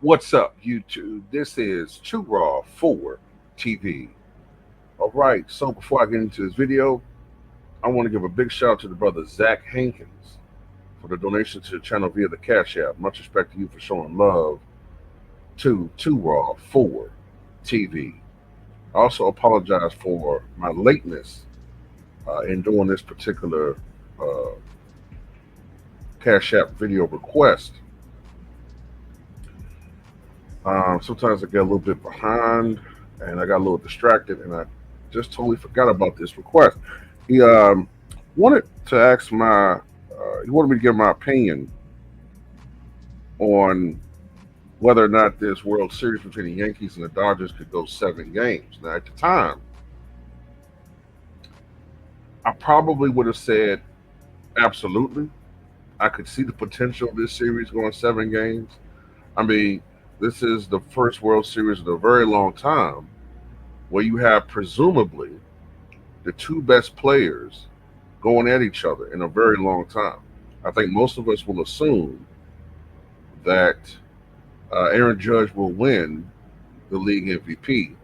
What's up, YouTube? This is Too Raw for TV. All right, so before I get into this video, I want to give a big shout out to the brother Zach Hankins for the donation to the channel via the Cash App. Much respect to you for showing love to Too Raw for TV. I also apologize for my lateness in doing this particular uh, Cash App video request. Sometimes I get a little bit behind and I got a little distracted and I just totally forgot about this request. He wanted to ask he wanted me to give my opinion on whether or not this World Series between the Yankees and the Dodgers could go 7 games. Now, at the time, I probably would have said absolutely. I could see the potential of this series going 7 games. I mean, this is the first World Series in a very long time where you have presumably the two best players going at each other in a very long time. I think most of us will assume that Aaron Judge will win the league MVP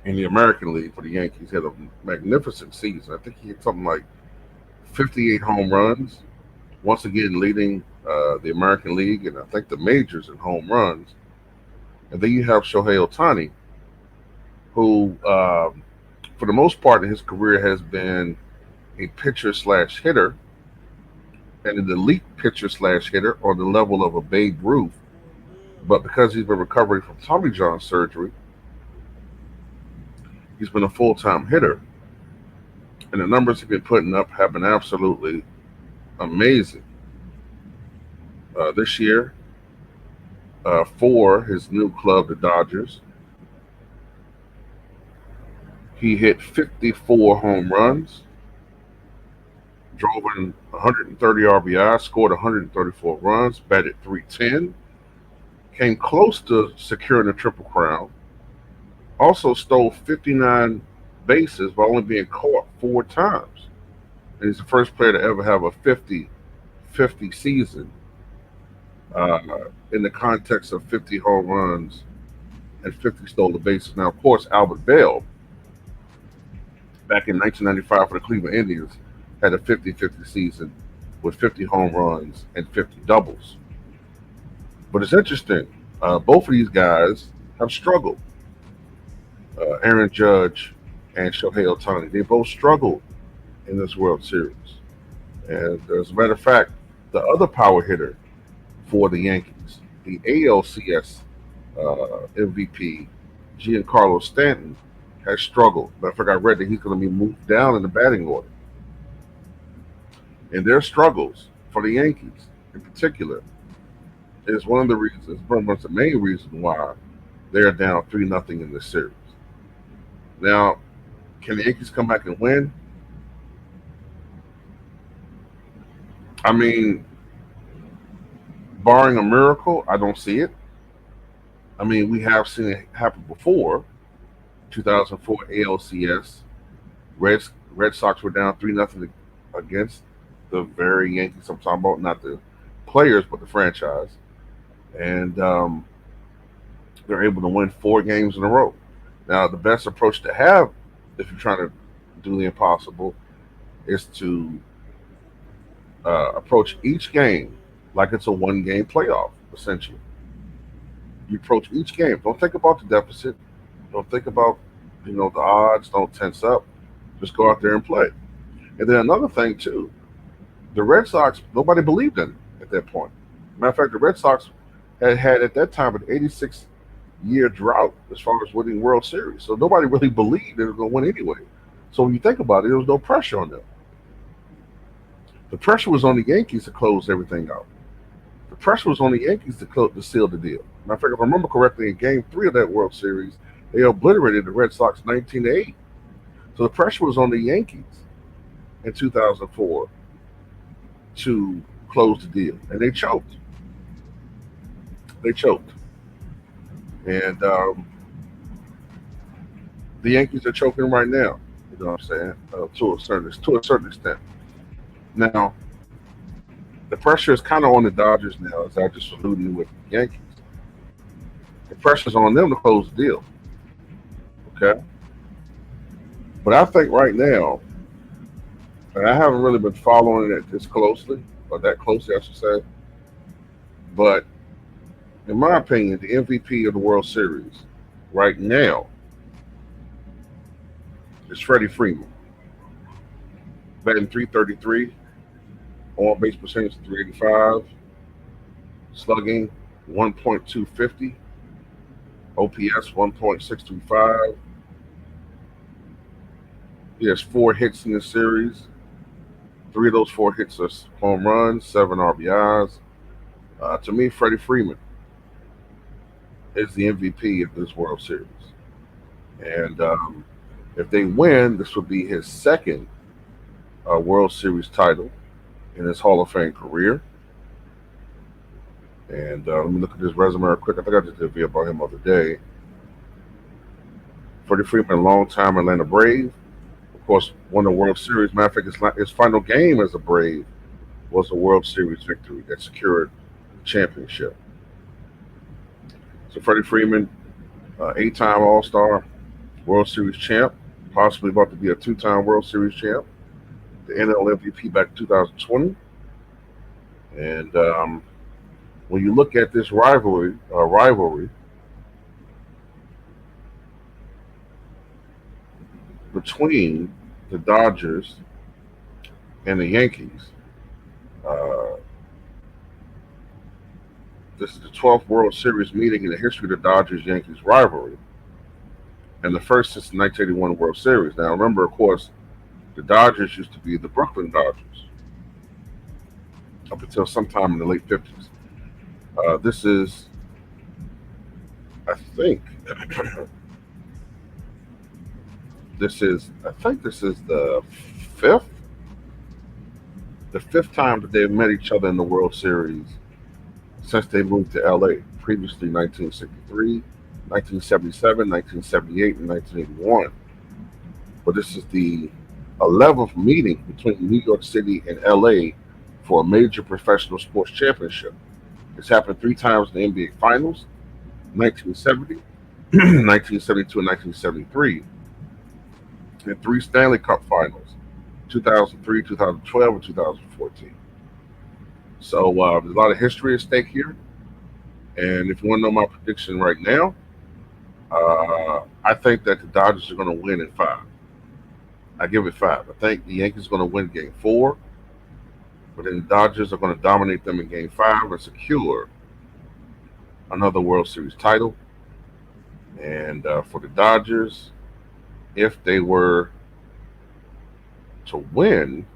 in the American League for the Yankees. He had a magnificent season. I think he hit something like 58 home runs, once again leading the American League and I think the majors in home runs. And then you have Shohei Ohtani, who, for the most part in his career, has been a pitcher slash hitter and an elite pitcher slash hitter on the level of a Babe Ruth. But because he's been recovering from Tommy John surgery, he's been a full time hitter. And the numbers he's been putting up have been absolutely amazing. This year, for his new club, the Dodgers, he hit 54 home runs, drove in 130 RBI, scored 134 runs, batted 310, came close to securing the Triple Crown, also stole 59 bases by only being caught 4 times. And he's the first player to ever have a 50-50 season uh, in the context of 50 home runs and 50 stolen bases. Now, of course, Albert Bell, back in 1995 for the Cleveland Indians, had a 50-50 season with 50 home runs and 50 doubles. But it's interesting. Both of these guys have struggled. Aaron Judge and Shohei Ohtani, they both struggled in this World Series. And as a matter of fact, the other power hitter for the Yankees, the ALCS MVP, Giancarlo Stanton, has struggled. Matter of fact, I read that he's going to be moved down in the batting order. And their struggles for the Yankees, in particular, is one of the reasons, pretty much the main reason why they're down 3-0 in this series. Now, can the Yankees come back and win? I mean, barring a miracle, I don't see it. I mean, we have seen it happen before. 2004 ALCS, Red Sox were down 3-0 against the very Yankees I'm talking about, not the players, but the franchise. And they're able to win 4 games in a row. Now, the best approach to have if you're trying to do the impossible is to approach each game like it's a 1 game playoff, essentially. You approach each game. Don't think about the deficit. Don't think about, the odds. Don't tense up. Just go out there and play. And then another thing, too, the Red Sox, nobody believed in it at that point. Matter of fact, the Red Sox had at that time an 86-year drought as far as winning World Series. So nobody really believed they were going to win anyway. So when you think about it, there was no pressure on them. The pressure was on the Yankees to close everything out. The pressure was on the Yankees to seal the deal. Matter of fact, if I remember correctly, in Game 3 of that World Series, they obliterated the Red Sox 19-8. So the pressure was on the Yankees in 2004 to close the deal, and they choked. They choked, and the Yankees are choking right now. You know what I'm saying? To a certain extent. Now, the pressure is kind of on the Dodgers now, as I just alluded with the Yankees. The pressure's on them to close the deal. Okay, but I think right now, and I haven't really been following it this closely, or that closely, I should say. But in my opinion, the MVP of the World Series right now is Freddie Freeman, batting 333, on base percentage 385, slugging 1.250, OPS 1.625. He has 4 hits in this series. 3 of those 4 hits are home runs, 7 RBIs. To me, Freddie Freeman is the MVP of this World Series. And if they win, this would be his second World Series title in his Hall of Fame career. And let me look at his resume real quick. I think I just did a video about him the other day. Freddie Freeman, long-time Atlanta Brave. Of course, won the World Series. Matter of fact, his final game as a Brave was a World Series victory that secured the championship. So Freddie Freeman, 8-time All-Star, World Series champ, possibly about to be a 2-time World Series champ, the NL MVP back in 2020. And when you look at this rivalry between the Dodgers and the Yankees, uh, this is the 12th World Series meeting in the history of the Dodgers-Yankees rivalry, and the first since the 1981 World Series. Now, remember, of course, the Dodgers used to be the Brooklyn Dodgers up until sometime in the late 50s. This is, I think, this is fifth, the fifth time that they've met each other in the World Series since they moved to LA. Previously, 1963, 1977, 1978, and 1981. But this is the 11th meeting between New York City and LA for a major professional sports championship. It's happened 3 times in the NBA Finals: 1970, 1972, and 1973, and 3 Stanley Cup Finals: 2003, 2012, and 2014. So there's a lot of history at stake here. And if you want to know my prediction right now, I think that the Dodgers are going to win in 5. I give it 5. I think the Yankees are going to win Game 4, but then the Dodgers are going to dominate them in Game 5 and secure another World Series title. And for the Dodgers, if they were to win,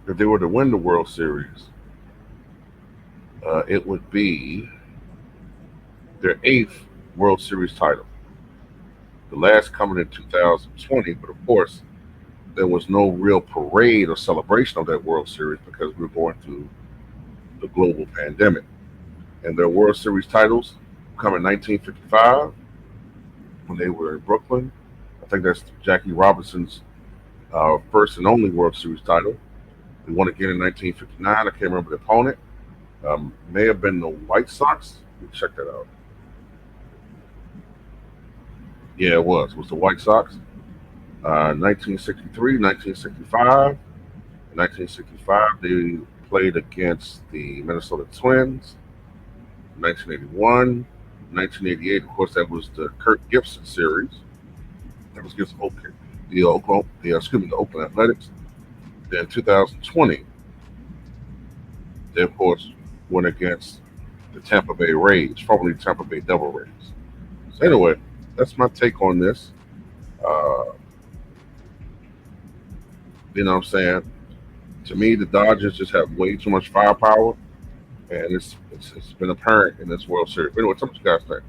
the World Series, it would be their 8th World Series title. The last coming in 2020, but of course, there was no real parade or celebration of that World Series because we were going through the global pandemic. And their World Series titles come in 1955 when they were in Brooklyn. I think that's Jackie Robinson's first and only World Series title. They won again in 1959. I can't remember the opponent. May have been the White Sox. Let me check that out. Yeah, it was. It was the White Sox. 1963, 1965. In 1965, they played against the Minnesota Twins. 1981, 1988. Of course, that was the Kirk Gibson series. That was against the Oakland Athletics. Then 2020, they of course went against the Tampa Bay Rays, formerly Tampa Bay Devil Rays. So anyway, that's my take on this. You know what I'm saying? To me, the Dodgers just have way too much firepower, and it's been apparent in this World Series. Anyway, what you guys think?